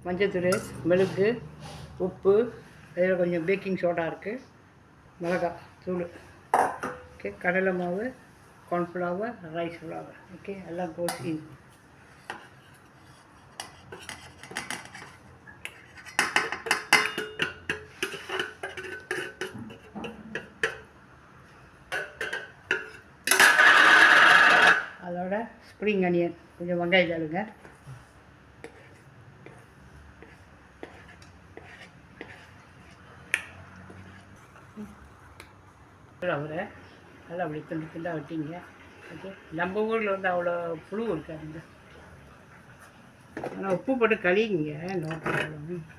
மஞ்சத்தூள், மிளகு, உப்பு, இதில் கொஞ்சம் பேக்கிங் சோடா இருக்குது, மிளகாய் தூள், ஓகே, கடலை மாவு, கார்ன்ஃப்ளவர், ரைஸ் ஃப்ளவர், ஓகே, எல்லாம் கோஸ் இன். அதோட ஸ்ப்ரிங் அனியன், கொஞ்சம் வெங்காயம் தருங்க. அவரை நல்லா அப்படி துண்டு துண்டாக வெட்டிங்க. ஓகே, நம்ம ஊரில் வந்து அவ்வளோ புழு இருக்காதுங்க, ஆனால் உப்பு போட்டு கழிங்க. நோக்கம்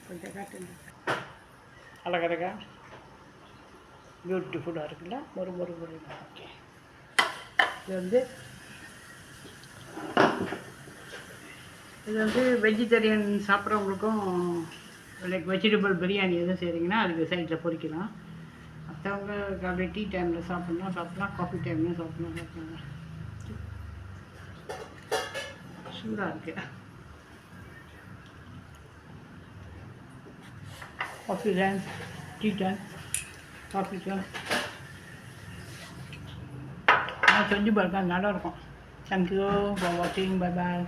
கொஞ்சம் காட்டுங்க. அழகழகா பியூட்டிஃபுல்லாக இருக்குல்ல, ஒரு ஓகே. இது வந்து வெஜிடேரியன் சாப்பிட்றவங்களுக்கும் லைக் வெஜிடபிள் பிரியாணி எதுவும் செய்கிறீங்கன்னா அதுக்கு சைடில் பொரிக்கலாம். மற்றவங்க அப்படியே டீ டைமில் சாப்பிட்லாம், காஃபி டைம்லையும் சாப்பிட்லாம். சூடாக இருக்குது. Coffee time, tea time, coffee time நான் செஞ்சு பாருங்க, நல்லாயிருக்கும். தேங்க்யூ ஃபார் வாட்சிங். Bye bye.